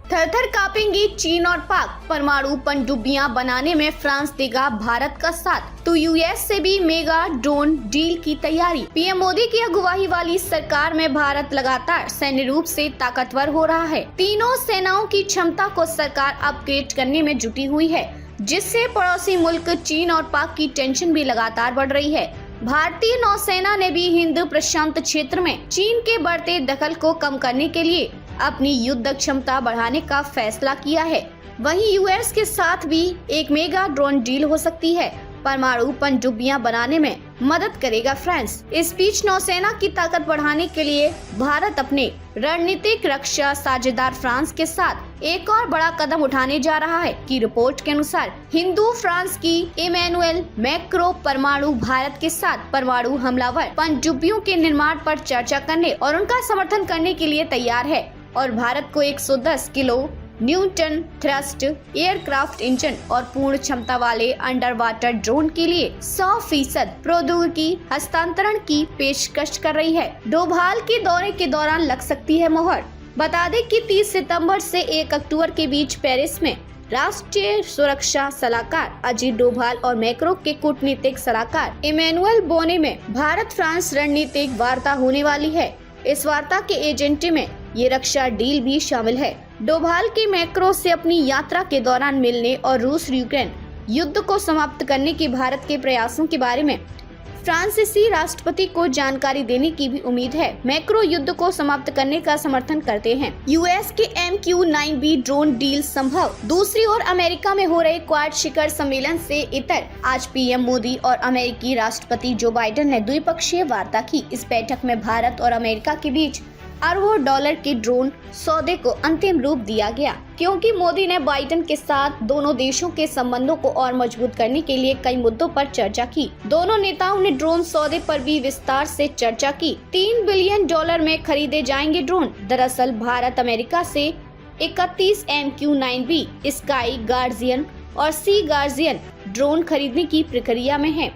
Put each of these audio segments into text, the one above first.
थर-थर कांपेंगे चीन और पाक, परमाणु पनडुब्बियां बनाने में फ्रांस देगा भारत का साथ, तो यूएस से भी मेगा ड्रोन डील की तैयारी। पीएम मोदी की अगुवाई वाली सरकार में भारत लगातार सैन्य रूप से ताकतवर हो रहा है। तीनों सेनाओं की क्षमता को सरकार अपग्रेड करने में जुटी हुई है, जिससे पड़ोसी मुल्क चीन और पाक की टेंशन भी लगातार बढ़ रही है। भारतीय नौसेना ने भी हिंद प्रशांत क्षेत्र में चीन के बढ़ते दखल को कम करने के लिए अपनी युद्ध क्षमता बढ़ाने का फैसला किया है। वहीं यूएस के साथ भी एक मेगा ड्रोन डील हो सकती है। परमाणु पनडुब्बियां बनाने में मदद करेगा फ्रांस। इस बीच नौसेना की ताकत बढ़ाने के लिए भारत अपने रणनीतिक रक्षा साझेदार फ्रांस के साथ एक और बड़ा कदम उठाने जा रहा है की रिपोर्ट के अनुसार हिंदू फ्रांस की इमैनुएल मैक्रो परमाणु भारत के साथ परमाणु हमलावर पनडुब्बियों के निर्माण पर चर्चा करने और उनका समर्थन करने के लिए तैयार है और भारत को 110 kilo Newton thrust aircraft engine और पूर्ण क्षमता वाले अंडर वाटर ड्रोन के लिए 100% प्रौद्योगिकी हस्तांतरण की पेशकश कर रही है। डोभाल के दौरे के दौरान लग सकती है मोहर। बता दें कि 30 सितंबर से 1 अक्टूबर के बीच पेरिस में राष्ट्रीय सुरक्षा सलाहकार अजीत डोभाल और मैक्रो के कूटनीतिक सलाहकार इमैनुएल बोने में भारत फ्रांस रणनीतिक वार्ता होने वाली है। इस वार्ता के एजेंडे में ये रक्षा डील भी शामिल है। डोभाल की मैक्रो से अपनी यात्रा के दौरान मिलने और रूस यूक्रेन युद्ध को समाप्त करने के भारत के प्रयासों के बारे में फ्रांसीसी राष्ट्रपति को जानकारी देने की भी उम्मीद है। मैक्रो युद्ध को समाप्त करने का समर्थन करते हैं। यूएस के MQ-9B ड्रोन डील संभव। दूसरी ओर अमेरिका में हो रहे क्वाड शिखर सम्मेलन से इतर आज पीएम मोदी और अमेरिकी राष्ट्रपति जो बाइडेन ने द्विपक्षीय वार्ता की। इस बैठक में भारत और अमेरिका के बीच अरबों डॉलर के ड्रोन सौदे को अंतिम रूप दिया गया, क्योंकि मोदी ने बाइडेन के साथ दोनों देशों के संबंधों को और मजबूत करने के लिए कई मुद्दों पर चर्चा की। दोनों नेताओं ने ड्रोन सौदे पर भी विस्तार से चर्चा की। $3 बिलियन में खरीदे जाएंगे ड्रोन। दरअसल भारत अमेरिका से 31 MQ-9B स्काई गार्जियन और सी गार्जियन ड्रोन खरीदने की प्रक्रिया में है।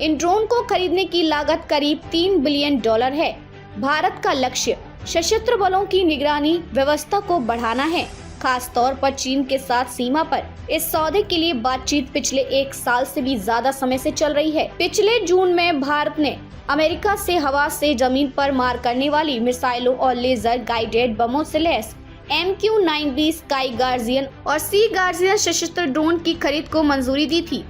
इन ड्रोन को खरीदने की लागत करीब $3 बिलियन है। भारत का लक्ष्य सशस्त्र बलों की निगरानी व्यवस्था को बढ़ाना है, खास तौर पर चीन के साथ सीमा पर। इस सौदे के लिए बातचीत पिछले 1 साल से भी ज्यादा समय से चल रही है। पिछले जून में भारत ने अमेरिका से हवा से जमीन पर मार करने वाली मिसाइलों और लेजर गाइडेड बमों से लैस MQ-9B स्काई गार्जियन और सी गार्जियन सशस्त्र ड्रोन की खरीद को मंजूरी दी थी।